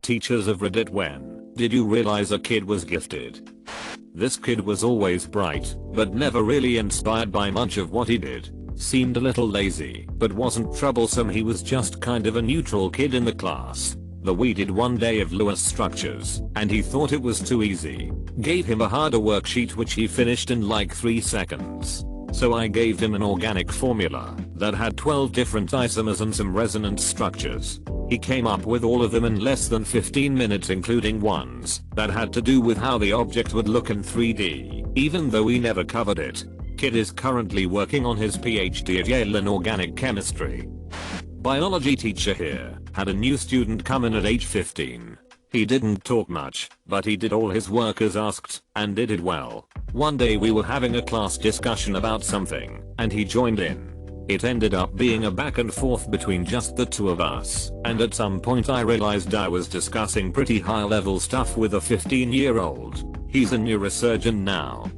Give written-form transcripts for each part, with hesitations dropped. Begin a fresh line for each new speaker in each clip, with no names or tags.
teachers of Reddit when did you realize a kid was gifted? This kid was always bright, but never really inspired by much of what he did. Seemed a little lazy, but wasn't troublesome. He was just kind of a neutral kid in the class. We did one day of Lewis structures, and he thought it was too easy. Gave him a harder worksheet which he finished in like 3 seconds. So I gave him an organic formula that had 12 different isomers and some resonance structures. He came up with all of them in less than 15 minutes, including ones that had to do with how the object would look in 3D, even though we never covered it. Kid is currently working on his PhD at Yale in organic chemistry. Biology teacher here had a new student come in at age 15. He didn't talk much, but he did all his work as asked, and did it well. One day we were having a class discussion about something, and he joined in. It ended up being a back and forth between just the two of us, and at some point I realized I was discussing pretty high level stuff with a 15-year-old. He's a neurosurgeon now.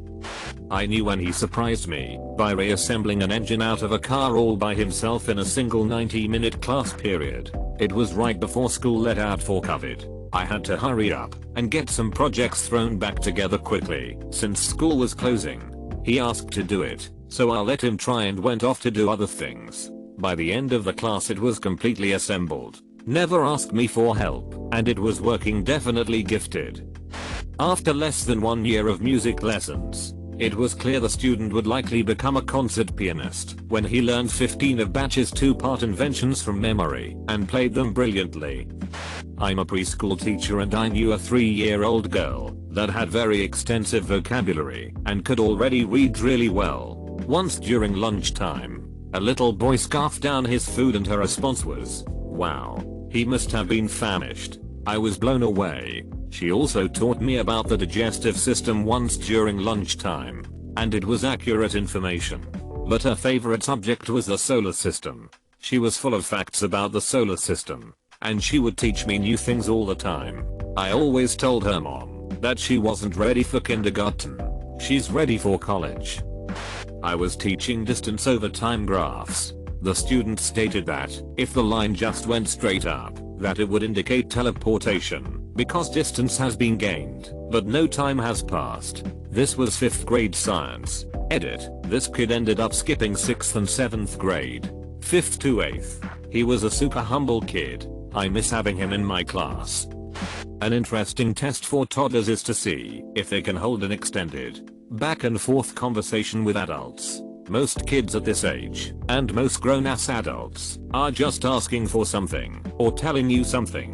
I knew when he surprised me by reassembling an engine out of a car all by himself in a single 90-minute class period. It was right before school let out for COVID. I had to hurry up and get some projects thrown back together quickly since school was closing. He asked to do it, so I let him try and went off to do other things. By the end of the class it was completely assembled. Never asked me for help, and it was working. Definitely gifted. After less than 1 year of music lessons, it was clear the student would likely become a concert pianist when he learned 15 of Bach's 2-part inventions from memory and played them brilliantly. I'm a preschool teacher and I knew a 3-year-old girl that had very extensive vocabulary and could already read really well. Once during lunchtime, a little boy scarfed down his food and her response was, "Wow, he must have been famished." I was blown away. She also taught me about the digestive system once during lunchtime, and it was accurate information. But her favorite subject was the solar system. She was full of facts about the solar system, and she would teach me new things all the time. I always told her mom that she wasn't ready for kindergarten. She's ready for college. I was teaching distance over time graphs. The student stated that if the line just went straight up, that it would indicate teleportation because distance has been gained, but no time has passed. This was 5th grade science. Edit. This kid ended up skipping 6th and 7th grade. 5th to 8th. He was a super humble kid. I miss having him in my class. An interesting test for toddlers is to see if they can hold an extended back and forth conversation with adults. Most kids at this age, and most grown-ass adults, are just asking for something, or telling you something.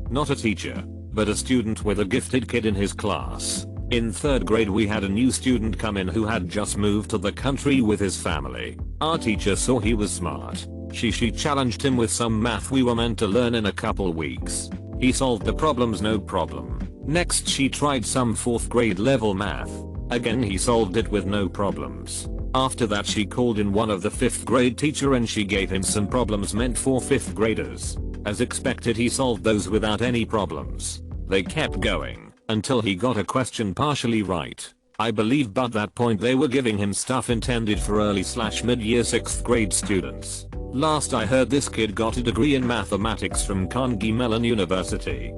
Not a teacher, but a student with a gifted kid in his class. In 3rd grade we had a new student come in who had just moved to the country with his family. Our teacher saw he was smart. She challenged him with some math we were meant to learn in a couple weeks. He solved the problems no problem. Next she tried some 4th grade level math. Again he solved it with no problems. After that she called in one of the 5th grade teacher and she gave him some problems meant for 5th graders. As expected he solved those without any problems. They kept going until he got a question partially right, I believe, but at that point they were giving him stuff intended for early/mid-year 6th grade students. Last I heard this kid got a degree in mathematics from Carnegie Mellon University.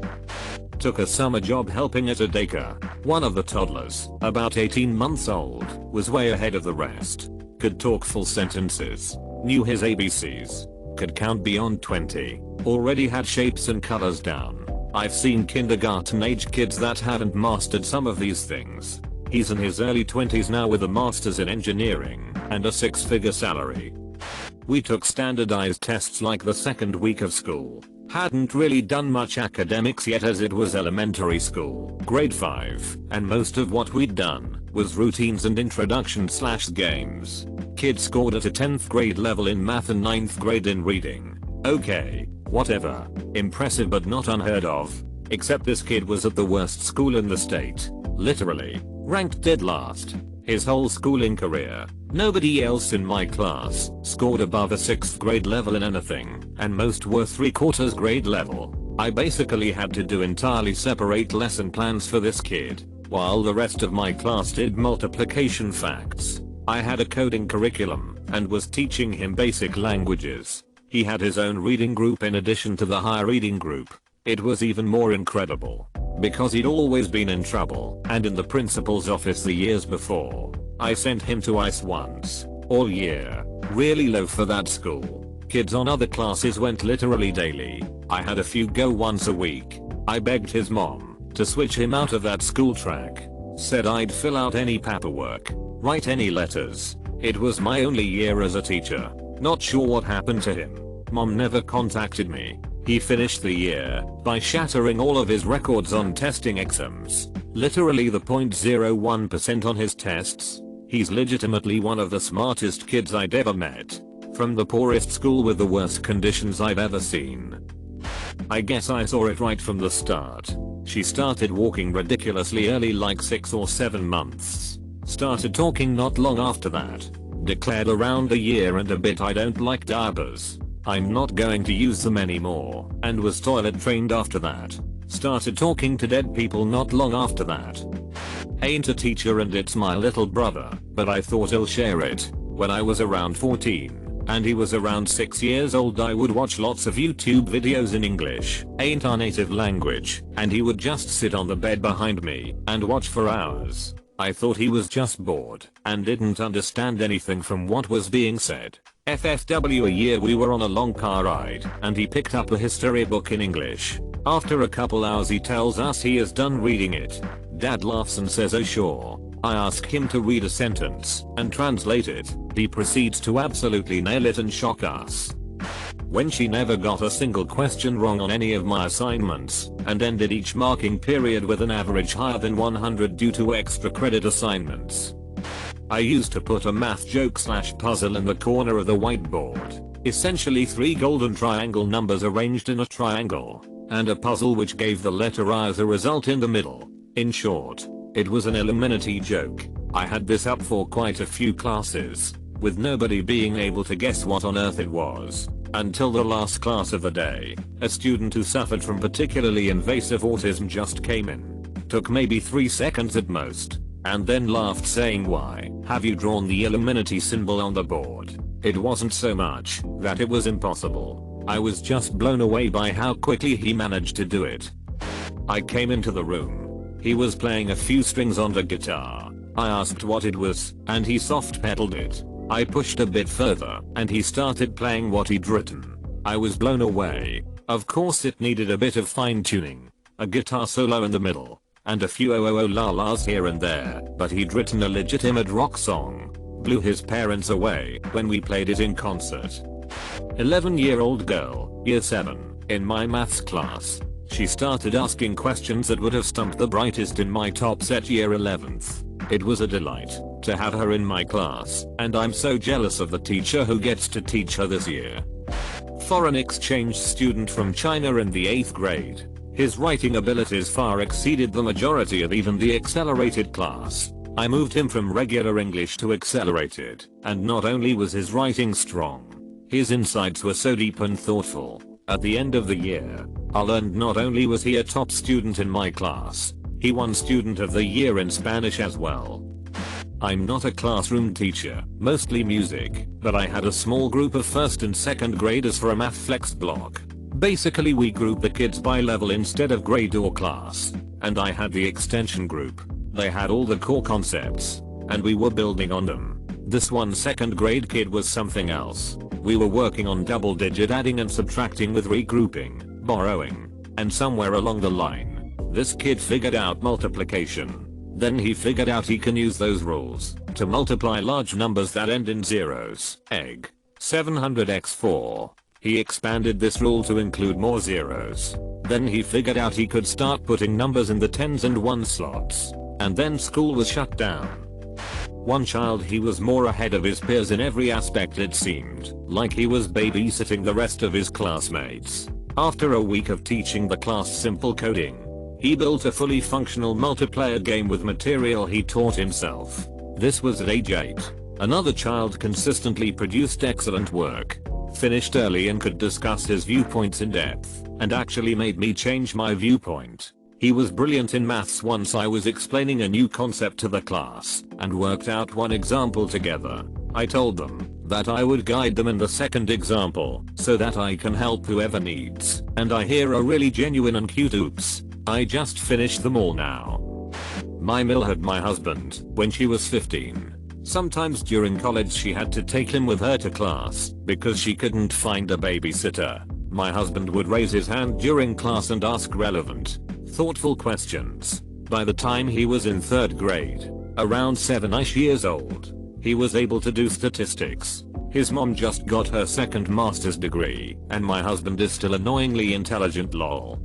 Took a summer job helping at a daycare. One of the toddlers, about 18 months old, was way ahead of the rest. Could talk full sentences, knew his ABCs, could count beyond 20, already had shapes and colors down. I've seen kindergarten age kids that haven't mastered some of these things. He's in his early 20s now with a master's in engineering and a 6-figure salary. We took standardized tests like the 2nd week of school. Hadn't really done much academics yet as it was elementary school, grade 5, and most of what we'd done was routines and introduction/games. Kids scored at a 10th grade level in math and 9th grade in reading. Okay, whatever. Impressive but not unheard of. Except this kid was at the worst school in the state. Literally, ranked dead last. His whole schooling career, nobody else in my class scored above a 6th grade level in anything, and most were 3/4 grade level. I basically had to do entirely separate lesson plans for this kid, while the rest of my class did multiplication facts. I had a coding curriculum, and was teaching him basic languages. He had his own reading group in addition to the higher reading group. It was even more incredible because he'd always been in trouble and in the principal's office the years before. I sent him to ICE once, all year, really low for that school. Kids on other classes went literally daily. I had a few go once a week. I begged his mom to switch him out of that school track. Said I'd fill out any paperwork, write any letters. It was my only year as a teacher. Not sure what happened to him. Mom never contacted me. He finished the year by shattering all of his records on testing exams. Literally the 0.01% on his tests. He's legitimately one of the smartest kids I'd ever met. From the poorest school with the worst conditions I've ever seen. I guess I saw it right from the start. She started walking ridiculously early, like 6 or 7 months. Started talking not long after that. Declared around a year and a bit I don't like diapers. I'm not going to use them anymore, and was toilet trained after that. Started talking to dead people not long after that. Ain't a teacher and it's my little brother, but I thought I'll share it. When I was around 14, and he was around 6 years old, I would watch lots of YouTube videos in English, ain't our native language, and he would just sit on the bed behind me and watch for hours. I thought he was just bored and didn't understand anything from what was being said. FFW a year we were on a long car ride and he picked up a history book in English. After a couple hours he tells us he is done reading it. Dad laughs and says, "Oh sure." I ask him to read a sentence and translate it. He proceeds to absolutely nail it and shock us. When she never got a single question wrong on any of my assignments and ended each marking period with an average higher than 100 due to extra credit assignments. I used to put a math joke / puzzle in the corner of the whiteboard. Essentially 3 golden triangle numbers arranged in a triangle, and a puzzle which gave the letter I as a result in the middle. In short, it was an eliminatory joke. I had this up for quite a few classes, with nobody being able to guess what on earth it was. Until the last class of the day, a student who suffered from particularly invasive autism just came in. Took maybe 3 seconds at most, and then laughed saying, "Why have you drawn the eliminatory symbol on the board?" It wasn't so much that it was impossible. I was just blown away by how quickly he managed to do it. I came into the room. He was playing a few strings on the guitar. I asked what it was, and he soft pedaled it. I pushed a bit further, and he started playing what he'd written. I was blown away. Of course it needed a bit of fine tuning, a guitar solo in the middle, and a few oh la las here and there, but he'd written a legitimate rock song. Blew his parents away when we played it in concert. 11-year-old girl, year 7, in my maths class. She started asking questions that would have stumped the brightest in my top set year 11th. It was a delight to have her in my class, and I'm so jealous of the teacher who gets to teach her this year. Foreign exchange student from China in the 8th grade. His writing abilities far exceeded the majority of even the accelerated class. I moved him from regular English to accelerated, and not only was his writing strong, his insights were so deep and thoughtful. At the end of the year, I learned not only was he a top student in my class, he won Student of the Year in Spanish as well. I'm not a classroom teacher, mostly music, but I had a small group of 1st and 2nd graders for a math flex block. Basically we grouped the kids by level instead of grade or class, and I had the extension group. They had all the core concepts, and we were building on them. This one 2nd grade kid was something else. We were working on double digit adding and subtracting with regrouping, borrowing, and somewhere along the line, this kid figured out multiplication. Then he figured out he can use those rules to multiply large numbers that end in zeros. Egg. 700x4. He expanded this rule to include more zeros. Then he figured out he could start putting numbers in the 10s and 1 slots. And then school was shut down. One child, he was more ahead of his peers in every aspect. It seemed like he was babysitting the rest of his classmates. After a week of teaching the class simple coding, he built a fully functional multiplayer game with material he taught himself. This was at age 8. Another child consistently produced excellent work, finished early and could discuss his viewpoints in depth, and actually made me change my viewpoint. He was brilliant in maths. Once I was explaining a new concept to the class and worked out one example together. I told them, that I would guide them in the second example so that I can help whoever needs, and I hear a really genuine and cute oops. I just finished them all now. My mill had my husband when she was 15. Sometimes during college she had to take him with her to class because she couldn't find a babysitter. My husband would raise his hand during class and ask relevant, thoughtful questions. By the time he was in 3rd grade, around 7-ish years old, he was able to do statistics. His mom just got her 2nd master's degree, and my husband is still annoyingly intelligent lol.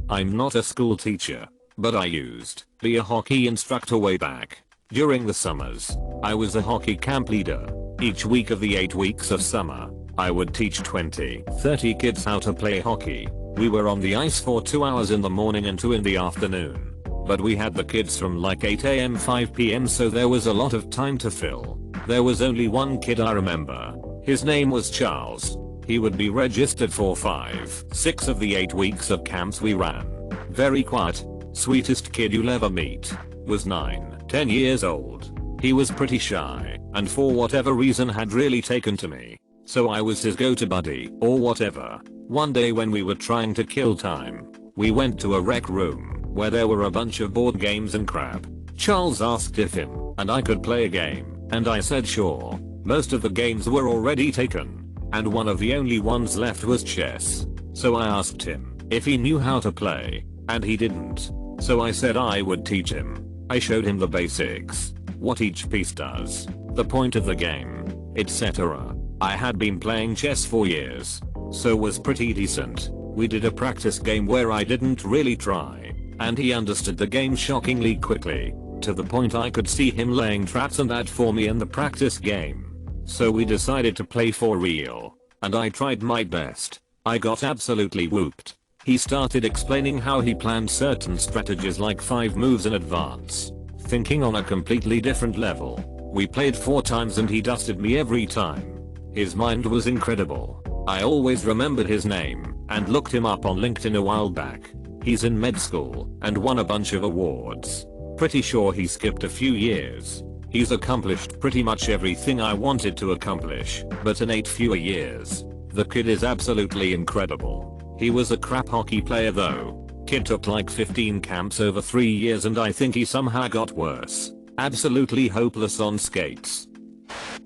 I'm not a school teacher, but I used to be a hockey instructor way back. During the summers, I was a hockey camp leader. Each week of the 8 weeks of summer, I would teach 20-30 kids how to play hockey. We were on the ice for 2 hours in the morning and 2 in the afternoon. But we had the kids from like 8 am 5 pm, so there was a lot of time to fill. There was only one kid I remember. His name was Charles. He would be registered for 5-6 of the 8 weeks of camps we ran. Very quiet, sweetest kid you'll ever meet. Was 9-10 years old. He was pretty shy, and for whatever reason had really taken to me. So I was his go-to buddy, or whatever. One day when we were trying to kill time, we went to a rec room, where there were a bunch of board games and crap. Charles asked if him and I could play a game, and I said sure. Most of the games were already taken, and one of the only ones left was chess. So I asked him if he knew how to play, and he didn't. So I said I would teach him. I showed him the basics, what each piece does, the point of the game, etc. I had been playing chess for years, so was pretty decent. We did a practice game where I didn't really try, and he understood the game shockingly quickly, to the point I could see him laying traps and that for me in the practice game. So we decided to play for real, and I tried my best. I got absolutely whooped. He started explaining how he planned certain strategies like 5 moves in advance, thinking on a completely different level. We played 4 times and he dusted me every time. His mind was incredible. I always remembered his name and looked him up on LinkedIn a while back. He's in med school and won a bunch of awards. Pretty sure he skipped a few years. He's accomplished pretty much everything I wanted to accomplish, but in 8 fewer years. The kid is absolutely incredible. He was a crap hockey player though. Kid took like 15 camps over 3 years and I think he somehow got worse. Absolutely hopeless on skates.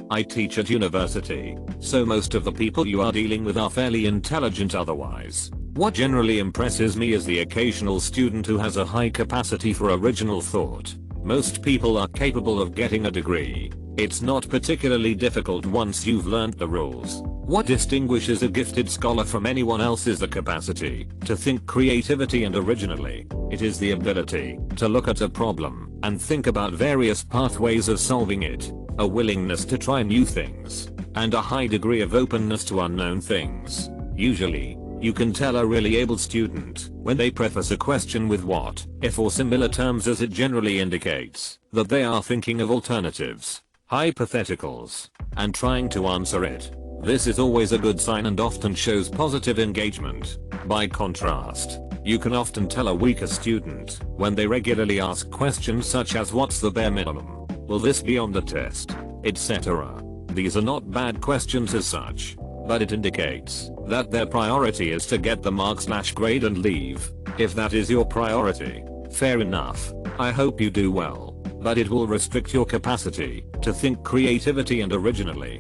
I teach at university, so most of the people you are dealing with are fairly intelligent otherwise. What generally impresses me is the occasional student who has a high capacity for original thought. Most people are capable of getting a degree. It's not particularly difficult once you've learned the rules. What distinguishes a gifted scholar from anyone else is the capacity to think creativity and originally. It is the ability to look at a problem and think about various pathways of solving it, a willingness to try new things, and a high degree of openness to unknown things. Usually, you can tell a really able student when they preface a question with what, if or similar terms, as it generally indicates that they are thinking of alternatives, hypotheticals, and trying to answer it. This is always a good sign and often shows positive engagement. By contrast, you can often tell a weaker student when they regularly ask questions such as what's the bare minimum, will this be on the test, etc. These are not bad questions as such, but it indicates that their priority is to get the mark/grade and leave. If that is your priority, fair enough. I hope you do well, but it will restrict your capacity to think creativity and originally.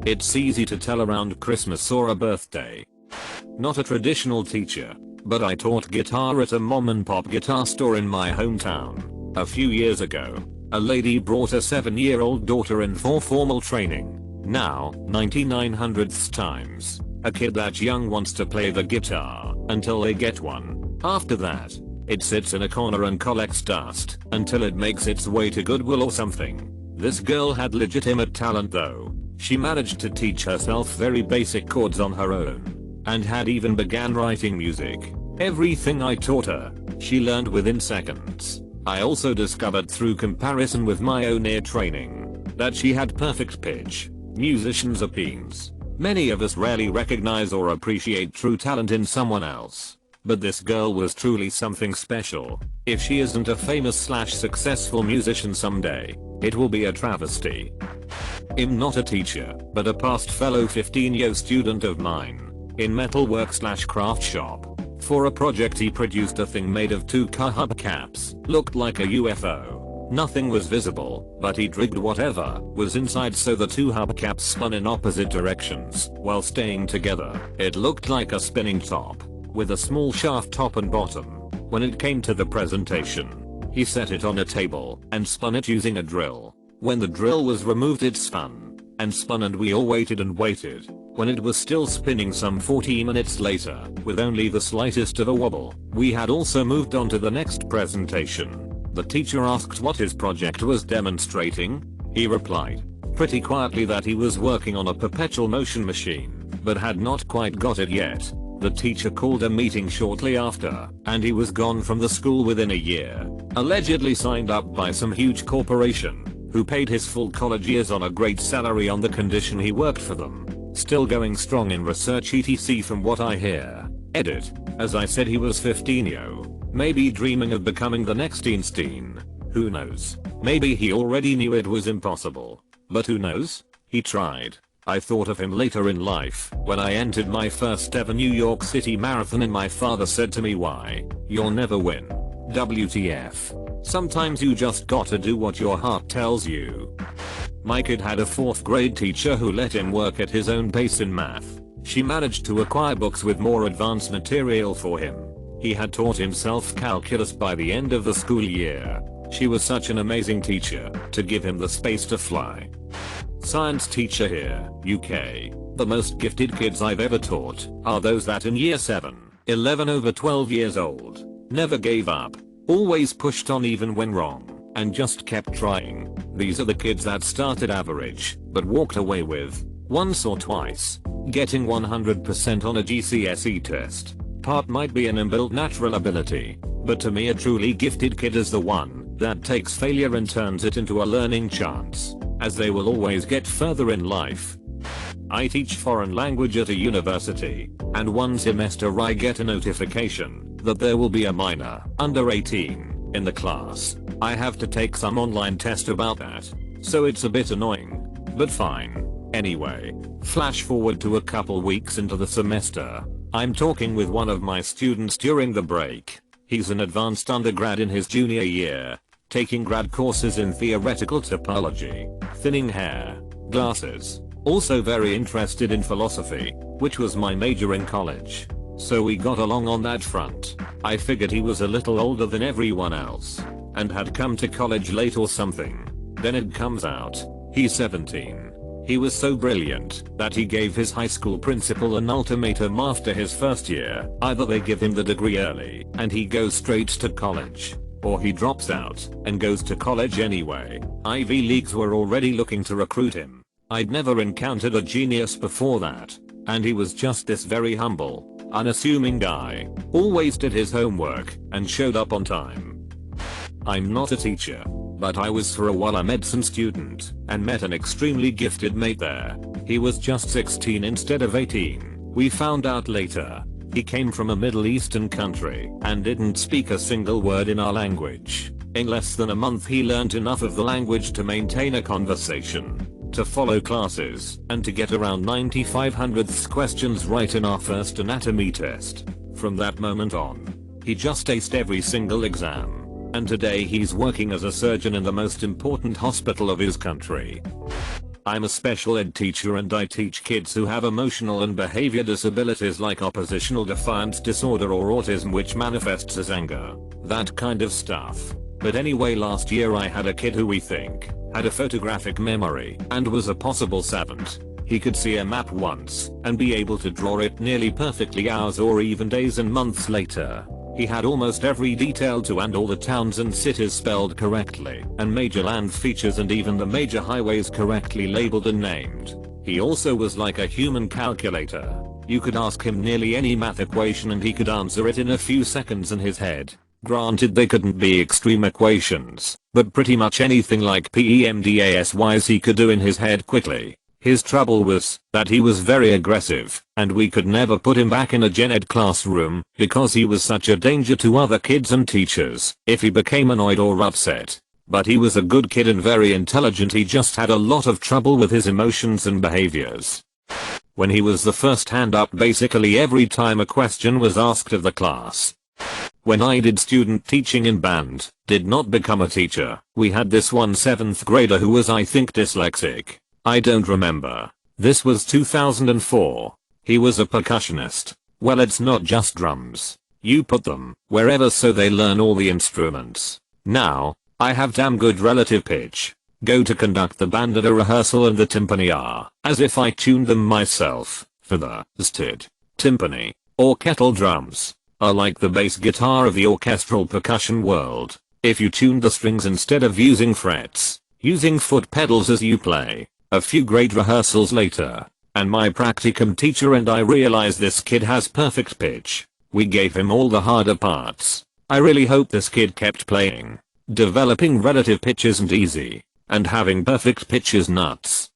It's easy to tell around Christmas or a birthday. Not a traditional teacher, but I taught guitar at a mom and pop guitar store in my hometown. A few years ago, a lady brought a 7-year-old daughter in for formal training. Now, 9900th times, a kid that young wants to play the guitar until they get one. After that, it sits in a corner and collects dust until it makes its way to Goodwill or something. This girl had legitimate talent though. She managed to teach herself very basic chords on her own, and had even began writing music. Everything I taught her, she learned within seconds. I also discovered through comparison with my own ear training that she had perfect pitch. Musicians are peons. Many of us rarely recognize or appreciate true talent in someone else. But this girl was truly something special. If she isn't a famous/successful musician someday, it will be a travesty. I'm not a teacher, but a past fellow 15-year student of mine. In metalwork/craft shop. For a project he produced a thing made of two car hubcaps, looked like a UFO. Nothing was visible, but he rigged whatever was inside so the two hubcaps spun in opposite directions while staying together. It looked like a spinning top, with a small shaft top and bottom. When it came to the presentation, he set it on a table and spun it using a drill. When the drill was removed it spun and spun and we all waited and waited. When it was still spinning some 40 minutes later, with only the slightest of a wobble, we had also moved on to the next presentation. The teacher asked what his project was demonstrating. He replied, pretty quietly, that he was working on a perpetual motion machine, but had not quite got it yet. The teacher called a meeting shortly after, and he was gone from the school within a year. Allegedly signed up by some huge corporation, who paid his full college years on a great salary on the condition he worked for them. Still going strong in research etc from what I hear. Edit. As I said, he was 15-yo. Maybe dreaming of becoming the next Einstein. Who knows? Maybe he already knew it was impossible. But who knows? He tried. I thought of him later in life when I entered my first ever New York City marathon and my father said to me, "Why? You'll never win. WTF. Sometimes you just gotta do what your heart tells you." My kid had a 4th grade teacher who let him work at his own pace in math. She managed to acquire books with more advanced material for him. He had taught himself calculus by the end of the school year. She was such an amazing teacher to give him the space to fly. Science teacher here, UK. The most gifted kids I've ever taught are those that in year 7, 11 over 12 years old, never gave up, always pushed on even when wrong, and just kept trying. These are the kids that started average, but walked away with, once or twice, getting 100% on a GCSE test. Part might be an inbuilt natural ability, but to me a truly gifted kid is the one that takes failure and turns it into a learning chance, as they will always get further in life. I teach foreign language at a university, and one semester I get a notification that there will be a minor, under 18, in the class. I have to take some online test about that, so it's a bit annoying, but fine. Anyway, flash forward to a couple weeks into the semester. I'm talking with one of my students during the break. He's an advanced undergrad in his junior year, taking grad courses in theoretical topology, thinning hair, glasses, also very interested in philosophy, which was my major in college. So we got along on that front. I figured he was a little older than everyone else, and had come to college late or something. Then it comes out, he's 17. He was so brilliant that he gave his high school principal an ultimatum after his first year. Either they give him the degree early and he goes straight to college, or he drops out and goes to college anyway. Ivy Leagues were already looking to recruit him. I'd never encountered a genius before that, and he was just this very humble, unassuming guy. Always did his homework and showed up on time. I'm not a teacher, but I was for a while a medicine student and met an extremely gifted mate there. He was just 16 instead of 18. We found out later. He came from a Middle Eastern country and didn't speak a single word in our language. In less than a month he learned enough of the language to maintain a conversation, to follow classes, and to get around 9500th questions right in our first anatomy test. From that moment on, he just aced every single exam. And today he's working as a surgeon in the most important hospital of his country. I'm a special ed teacher and I teach kids who have emotional and behavior disabilities like oppositional defiance disorder or autism, which manifests as anger. That kind of stuff. But anyway, last year I had a kid who we think had a photographic memory and was a possible savant. He could see a map once and be able to draw it nearly perfectly hours or even days and months later. He had almost every detail to and all the towns and cities spelled correctly, and major land features and even the major highways correctly labeled and named. He also was like a human calculator. You could ask him nearly any math equation and he could answer it in a few seconds in his head. Granted, they couldn't be extreme equations, but pretty much anything like PEMDASYs he could do in his head quickly. His trouble was that he was very aggressive, and we could never put him back in a gen ed classroom because he was such a danger to other kids and teachers if he became annoyed or upset. but he was a good kid and very intelligent. He just had a lot of trouble with his emotions and behaviors. When he was the first hand up basically every time a question was asked of the class. When I did student teaching in band, did not become a teacher, we had this one 7th grader who was I think dyslexic. I don't remember. This was 2004. He was a percussionist. Well, it's not just drums. You put them wherever so they learn all the instruments. Now, I have damn good relative pitch. Go to conduct the band at a rehearsal and the timpani are as if I tuned them myself. For the stid, timpani, or kettle drums, are like the bass guitar of the orchestral percussion world. If you tuned the strings instead of using frets, using foot pedals as you play. A few great rehearsals later, and my practicum teacher and I realized this kid has perfect pitch. We gave him all the harder parts. I really hope this kid kept playing. Developing relative pitch isn't easy, and having perfect pitch is nuts.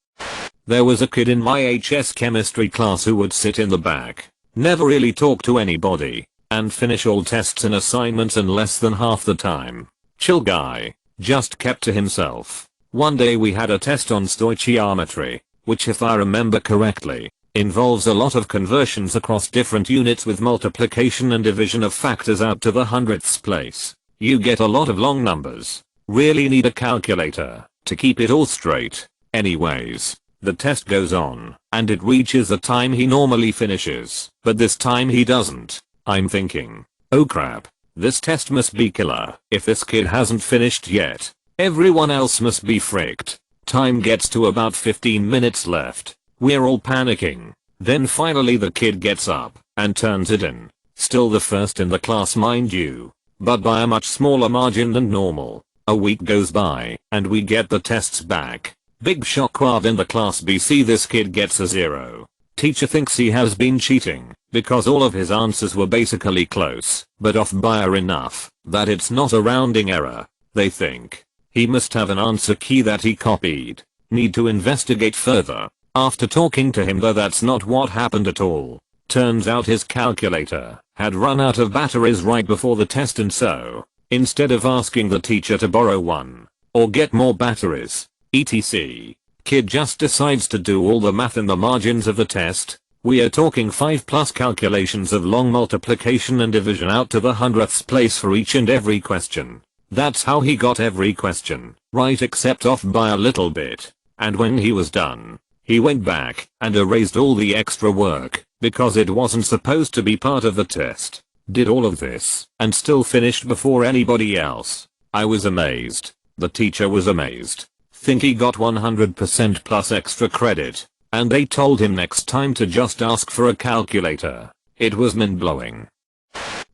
There was a kid in my HS chemistry class who would sit in the back, never really talk to anybody, and finish all tests and assignments in less than half the time. Chill guy, just kept to himself. One day we had a test on stoichiometry, which if I remember correctly, involves a lot of conversions across different units with multiplication and division of factors out to the hundredths place. You get a lot of long numbers. Really need a calculator to keep it all straight. Anyways, the test goes on, and it reaches the time he normally finishes, but this time he doesn't. I'm thinking, oh crap, this test must be killer. If this kid hasn't finished yet, everyone else must be fricked. Time gets to about 15 minutes left. We're all panicking. Then finally the kid gets up and turns it in. Still the first in the class mind you, but by a much smaller margin than normal. A week goes by and we get the tests back. Big shockwave in the class. BC this kid gets a 0. Teacher thinks he has been cheating because all of his answers were basically close, but off by enough that it's not a rounding error. They think he must have an answer key that he copied. Need to investigate further. After talking to him though, that's not what happened at all. Turns out his calculator had run out of batteries right before the test, and so, instead of asking the teacher to borrow one or get more batteries, etc., kid just decides to do all the math in the margins of the test. We are talking 5+ calculations of long multiplication and division out to the hundredths place for each and every question. That's how he got every question right except off by a little bit. And when he was done, he went back and erased all the extra work because it wasn't supposed to be part of the test. Did all of this and still finished before anybody else. I was amazed. The teacher was amazed. Think he got 100% plus extra credit, and they told him next time to just ask for a calculator. It was mind-blowing.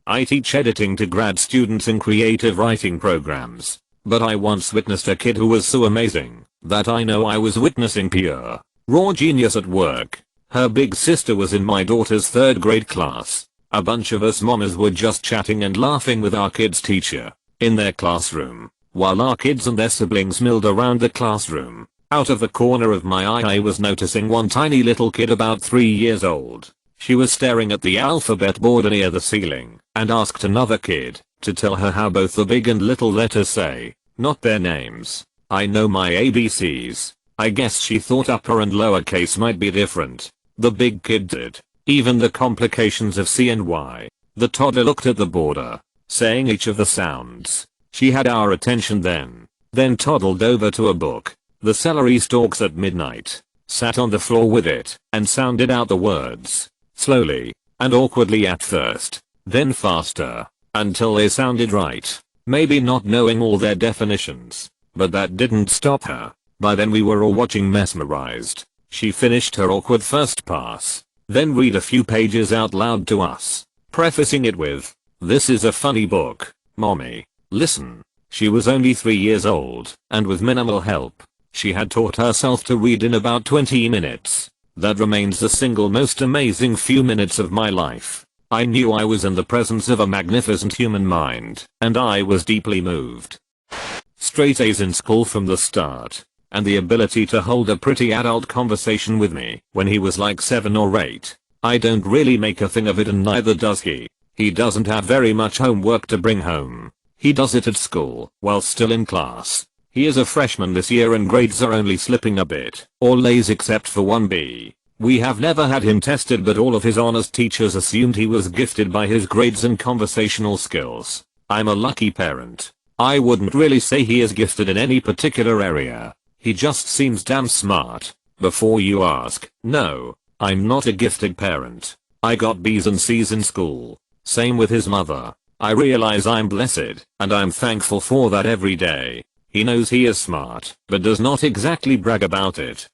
I teach editing to grad students in creative writing programs, but I once witnessed a kid who was so amazing that I know I was witnessing pure, raw genius at work. Her big sister was in my daughter's 3rd grade class. A bunch of us mamas were just chatting and laughing with our kid's teacher in their classroom, while our kids and their siblings milled around the classroom. Out of the corner of my eye I was noticing one tiny little kid about 3 years old. She was staring at the alphabet board near the ceiling and asked another kid to tell her how both the big and little letters say, not their names. I know my ABCs. I guess she thought upper and lowercase might be different. The big kid did. Even the complications of C and Y. The toddler looked at the border, saying each of the sounds. She had our attention then toddled over to a book, The Celery Stalks at Midnight, sat on the floor with it, and sounded out the words, slowly and awkwardly at first, then faster, until they sounded right, maybe not knowing all their definitions. But that didn't stop her. By then we were all watching mesmerized. She finished her awkward first pass, then read a few pages out loud to us, prefacing it with, "This is a funny book, mommy. Listen." She was only 3 years old, and with minimal help, she had taught herself to read in about 20 minutes. That remains the single most amazing few minutes of my life. I knew I was in the presence of a magnificent human mind, and I was deeply moved. Straight A's in school from the start, and the ability to hold a pretty adult conversation with me when he was like 7 or 8. I don't really make a thing of it, and neither does he. He doesn't have very much homework to bring home. He does it at school while still in class. He is a freshman this year and grades are only slipping a bit. All A's except for 1B. We have never had him tested, but all of his honors teachers assumed he was gifted by his grades and conversational skills. I'm a lucky parent. I wouldn't really say he is gifted in any particular area. He just seems damn smart. Before you ask, no, I'm not a gifted parent. I got B's and C's in school. Same with his mother. I realize I'm blessed, and I'm thankful for that every day. He knows he is smart, but does not exactly brag about it.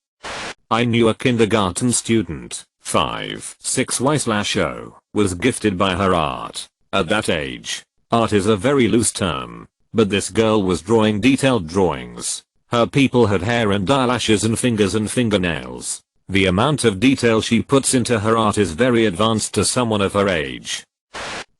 I knew a kindergarten student, 5'6" was gifted by her art. At that age, art is a very loose term, but this girl was drawing detailed drawings. Her people had hair and eyelashes and fingers and fingernails. The amount of detail she puts into her art is very advanced to someone of her age.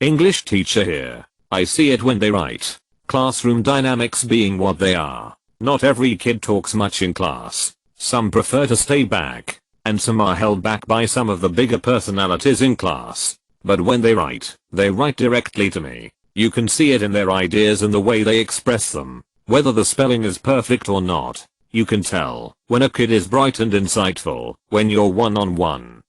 English teacher here. I see it when they write. Classroom dynamics being what they are. Not every kid talks much in class. Some prefer to stay back, and some are held back by some of the bigger personalities in class. But when they write directly to me. You can see it in their ideas and the way they express them. Whether the spelling is perfect or not, you can tell when a kid is bright and insightful when you're one-on-one.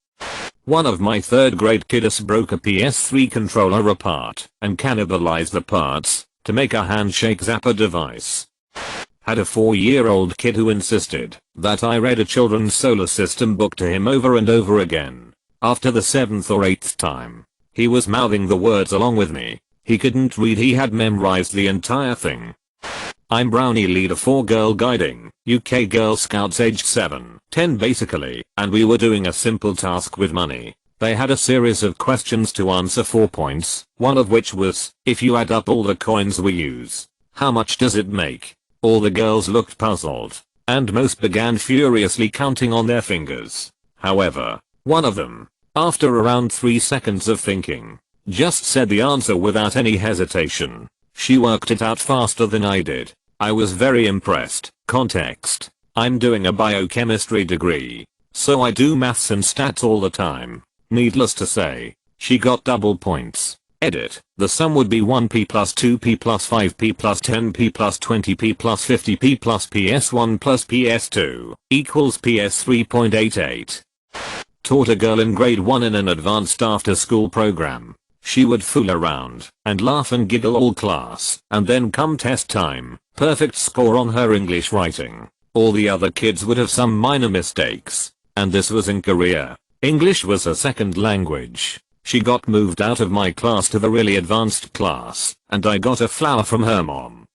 One of my 3rd grade kiddos broke a PS3 controller apart and cannibalized the parts to make a handshake zapper device. Had a 4-year-old kid who insisted that I read a children's solar system book to him over and over again. After the 7th or 8th time, he was mouthing the words along with me. He couldn't read, he had memorized the entire thing. I'm Brownie leader for Girl Guiding, UK Girl Scouts aged 7, 10 basically, and we were doing a simple task with money. They had a series of questions to answer 4 points, one of which was, if you add up all the coins we use, how much does it make? All the girls looked puzzled, and most began furiously counting on their fingers. However, one of them, after around 3 seconds of thinking, just said the answer without any hesitation. She worked it out faster than I did. I was very impressed. Context: I'm doing a biochemistry degree, so I do maths and stats all the time. Needless to say, she got double points. Edit: the sum would be 1p plus 2p plus 5p plus 10p plus 20p plus 50p plus ps1 plus ps2 equals ps 3.88. Taught a girl in grade 1 in an advanced after school program. She would fool around and laugh and giggle all class, and then come test time, perfect score on her English writing. All the other kids would have some minor mistakes, and this was in Korea. English was her second language. She got moved out of my class to the really advanced class, and I got a flower from her mom.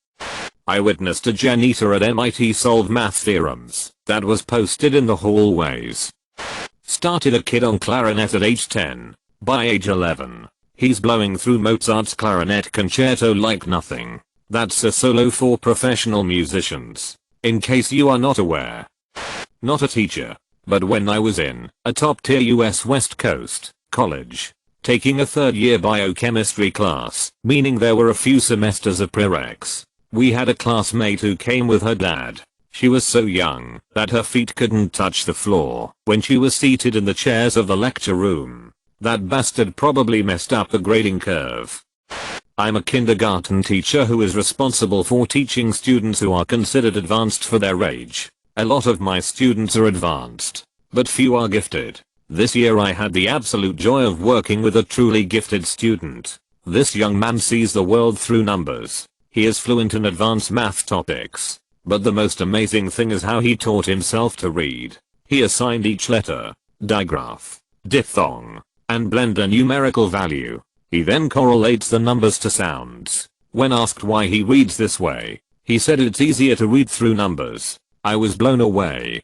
I witnessed a janitor at MIT solve math theorems that was posted in the hallways. Started a kid on clarinet at age 10. By age 11, he's blowing through Mozart's clarinet concerto like nothing. That's a solo for professional musicians, in case you are not aware. Not a teacher, but when I was in a top tier US West Coast college, taking a 3rd year biochemistry class, meaning there were a few semesters of prereqs, we had a classmate who came with her dad. She was so young that her feet couldn't touch the floor when she was seated in the chairs of the lecture room. That bastard probably messed up the grading curve. I'm a kindergarten teacher who is responsible for teaching students who are considered advanced for their age. A lot of my students are advanced, but few are gifted. This year I had the absolute joy of working with a truly gifted student. This young man sees the world through numbers. He is fluent in advanced math topics. But the most amazing thing is how he taught himself to read. He assigned each letter, digraph, diphthong, and blend a numerical value. He then correlates the numbers to sounds. When asked why he reads this way, he said it's easier to read through numbers. I was blown away.